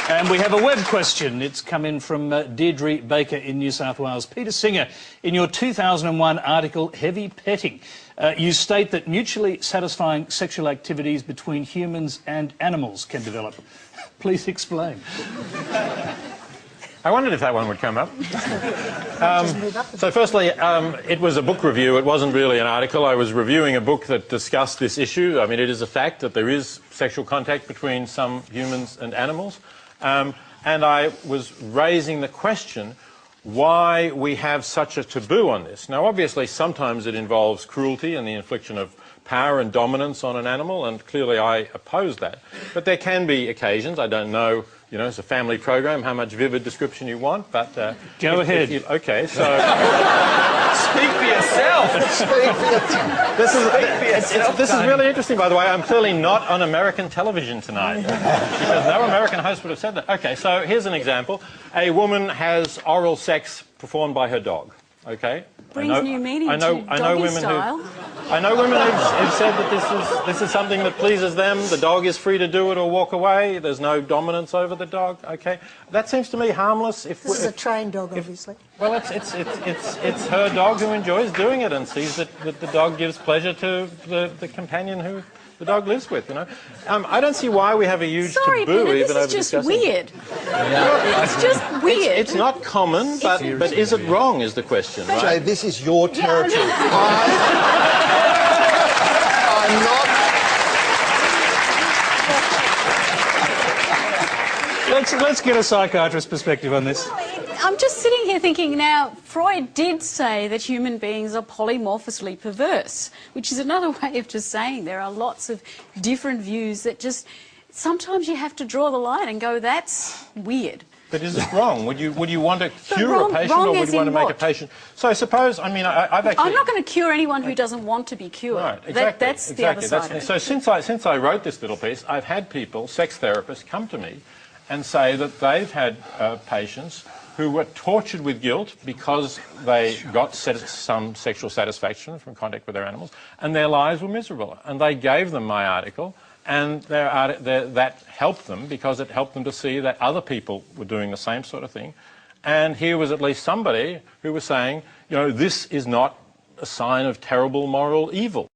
And we have a web question. It's come in from Deirdre Baker in New South Wales. Peter Singer, in your 2001 article, Heavy Petting, you state that mutually satisfying sexual activities between humans and animals can develop. Please explain. I wondered if that one would come up. So firstly, it was a book review. It wasn't really an article. I was reviewing a book that discussed this issue. I mean, it is a fact that there is sexual contact between some humans and animals. And I was raising the question why we have such a taboo on this. Now, obviously, sometimes it involves cruelty and the infliction of power and dominance on an animal, and clearly I oppose that. But there can be occasions, I don't know, you know, it's a family program, how much vivid description you want, but... Go ahead. Okay, so... Speak for yourself! Speak for yourself! This is really interesting, by the way. I'm clearly not on American television tonight, because no American host would have said that. Okay, so here's an example. A woman has oral sex performed by her dog, okay? Brings new meaning to doggy style. I know women who've said that this is something that pleases them. The dog is free to do it or walk away. There's no dominance over the dog. Okay, that seems to me harmless. This is a trained dog, obviously. Well, it's her dog who enjoys doing it and sees that the dog gives pleasure to the companion who the dog lives with. You know, I don't see why we have a huge taboo Peter, even over this is just discussing. Weird. It's just weird. It's not common, but is it wrong? Is the question? Right? Jay, this is your territory. I'm not. Let's get a psychiatrist's perspective on this. I'm just sitting here thinking now, Freud did say that human beings are polymorphously perverse, which is another way of just saying there are lots of different views that just... Sometimes you have to draw the line and go, that's weird. But is it wrong? Would you want to cure a patient, or would you want to make a patient... So suppose, I mean, I've actually... I'm not going to cure anyone who doesn't want to be cured. Right, exactly. That's the other side of it. So since I wrote this little piece, I've had people, sex therapists, come to me and say that they've had patients who were tortured with guilt because they got some sexual satisfaction from contact with their animals, and their lives were miserable. And they gave them my article, and that helped them because it helped them to see that other people were doing the same sort of thing. And here was at least somebody who was saying, you know, this is not a sign of terrible moral evil.